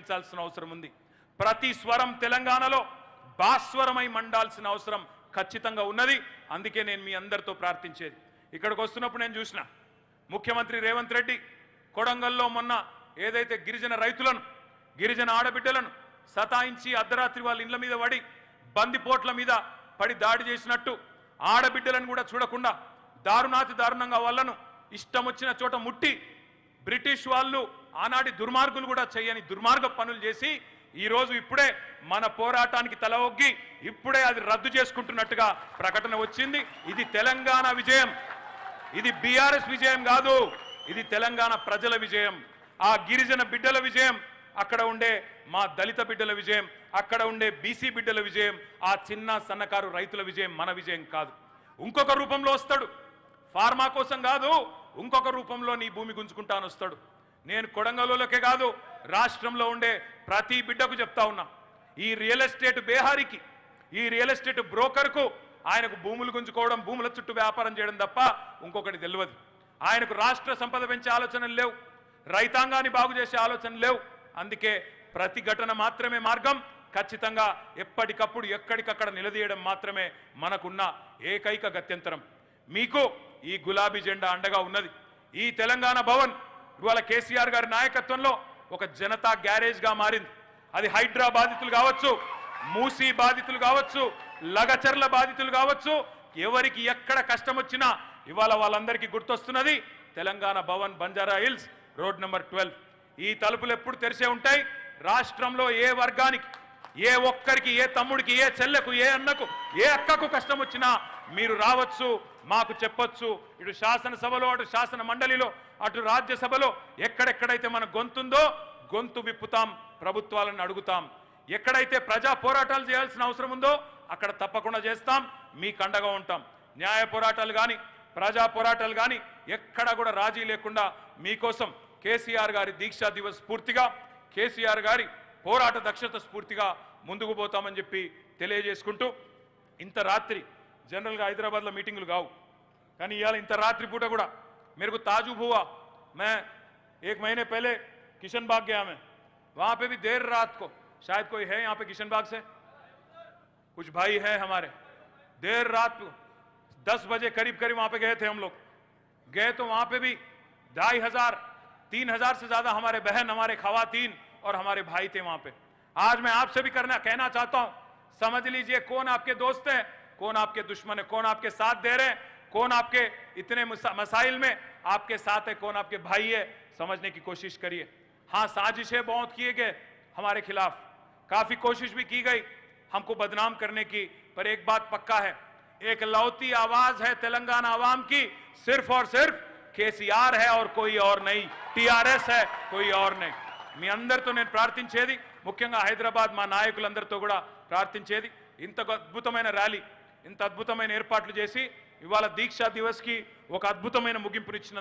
వినిపించాల్సిన అవసరం ఉంది. ప్రతి స్వరం తెలంగాణలో భాస్వరమై మండాల్సిన అవసరం ఖచ్చితంగా ఉన్నది. అందుకే నేను మీ అందరితో ప్రార్థించేది, ఇక్కడికి వస్తున్నప్పుడు నేను చూసిన ముఖ్యమంత్రి రేవంత్ రెడ్డి కొడంగల్లో మొన్న ఏదైతే గిరిజన రైతులను గిరిజన ఆడబిడ్డలను సతాయించి అర్ధరాత్రి వాళ్ళ ఇండ్ల మీద పడి బందిపోట్ల మీద పడి దాడి చేసినట్టు ఆడబిడ్డలను కూడా చూడకుండా దారుణాతి దారుణంగా వాళ్ళను ఇష్టం వచ్చిన చోట ముట్టి బ్రిటిష్ వాళ్ళు ఆనాటి దుర్మార్గులు కూడా చేయని దుర్మార్గ పనులు చేసి ఈరోజు ఇప్పుడే మన పోరాటానికి తల ఒగ్గి ఇప్పుడే అది రద్దు చేసుకుంటున్నట్టుగా ప్రకటన వచ్చింది. ఇది తెలంగాణ విజయం, ఇది బీఆర్ఎస్ విజయం కాదు, ఇది తెలంగాణ ప్రజల విజయం, ఆ గిరిజన బిడ్డల విజయం, అక్కడ ఉండే మా దళిత బిడ్డల విజయం, అక్కడ ఉండే బీసీ బిడ్డల విజయం, ఆ చిన్న సన్నకారు రైతుల విజయం, మన విజయం కాదు. ఇంకొక రూపంలో వస్తాడు, ఫార్మా కోసం కాదు, ఇంకొక రూపంలో నీ భూమి గుంజుకుంటాను వస్తాడు. నేను కొడంగల్లోకే కాదు రాష్ట్రంలో ఉండే ప్రతి బిడ్డకు చెప్తా ఉన్నా, ఈ రియల్ ఎస్టేట్ బేహారికి, ఈ రియల్ ఎస్టేట్ బ్రోకర్కు ఆయనకు భూములు గుంజుకోవడం, భూముల చుట్టూ వ్యాపారం చేయడం తప్ప ఇంకొకటి తెలియదు. ఆయనకు రాష్ట్ర సంపద పెంచే ఆలోచనలు లేవు, రైతాంగాన్ని బాగు చేసే ఆలోచనలు లేవు. అందుకే ప్రతిఘటన మాత్రమే మార్గం, ఖచ్చితంగా ఎప్పటికప్పుడు ఎక్కడికక్కడ నిలదీయడం మాత్రమే మనకున్న ఏకైక గత్యంతరం. మీకు ఈ గులాబీ జెండా అండగా ఉన్నది. ఈ తెలంగాణ భవన్ ఇవాళ కేసీఆర్ గారి నాయకత్వంలో ఒక జనతా గ్యారేజ్గా మారింది. అది హైడ్రా బాధితులు కావచ్చు, మూసీ బాధితులు కావచ్చు, లగచర్ల బాధితులు కావచ్చు, ఎవరికి ఎక్కడ కష్టం వచ్చినా ఇవాళ వాళ్ళందరికీ గుర్తొస్తున్నది Telangana Bhavan, Banjara Hills, road number 12. ఈ తలుపులు ఎప్పుడు తెరిసే ఉంటాయి. రాష్ట్రంలో ఏ వర్గానికి, ఏ ఒక్కరికి, ఏ తమ్ముడికి, ఏ చెల్లెకు, ఏ అన్నకు, ఏ అక్కకు కష్టం వచ్చినా మీరు రావచ్చు, మాకు చెప్పొచ్చు. ఇటు శాసనసభలో, అటు శాసన మండలిలో, అటు రాజ్యసభలో ఎక్కడెక్కడైతే మన గొంతుందో గొంతు విప్పుతాం, ప్రభుత్వాలను అడుగుతాం. ఎక్కడైతే ప్రజా పోరాటాలు చేయాల్సిన అవసరం ఉందో అక్కడ తప్పకుండా చేస్తాం, మీకు అండగా ఉంటాం. న్యాయ పోరాటాలు కానీ, ప్రజా పోరాటాలు కానీ ఎక్కడ కూడా రాజీ లేకుండా మీకోసం కేసీఆర్ గారి దీక్షా దివస్ స్ఫూర్తిగా, కేసీఆర్ గారి పోరాట దక్షత స్ఫూర్తిగా ముందుకు పోతామని చెప్పి తెలియజేసుకుంటూ, ఇంత రాత్రి జనరల్గా హైదరాబాద్లో మీటింగులు కావు, కానీ ఇవాళ ఇంత రాత్రి పూట కూడా मेरे को ताजुब हुआ. मैं 1 महीने पहले किशन बाग गया, मैं वहां पे भी देर रात को, शायद कोई है यहाँ पे किशन बाग से, कुछ भाई है हमारे, देर रात 10 बजे करीब करीब वहां पे गए थे हम लोग. गए तो वहां पे भी 2500 3000 से ज्यादा हमारे बहन, हमारे खवातीन और हमारे भाई थे वहां पे. आज मैं आपसे भी कहना चाहता हूं, समझ लीजिए कौन आपके दोस्त है, कौन आपके दुश्मन है, कौन आपके साथ दे रहे हैं, कौन आपके इतने मसाइल में आपके साथ है, कौन आपके भाई है, समझने की कोशिश करिए. हाँ, साजिशें बहुत किए गए हमारे खिलाफ, काफी कोशिश भी की गई हमको बदनाम करने की, पर एक बात पक्का है, एक लौती आवाज है तेलंगाना आवाम की, सिर्फ और सिर्फ केसीआर है और कोई और नहीं, टीआरएस है, कोई और नहीं. మీ అందరితో నేను ప్రార్థించేది, ముఖ్యంగా హైదరాబాద్ మా నాయకులందరితో కూడా ప్రార్థించేది, ఇంత అద్భుతమైన ర్యాలీ, ఇంత అద్భుతమైన ఏర్పాట్లు చేసి ఇవాళ దీక్షా దివస్కి ఒక అద్భుతమైన ముగింపునిచ్చిన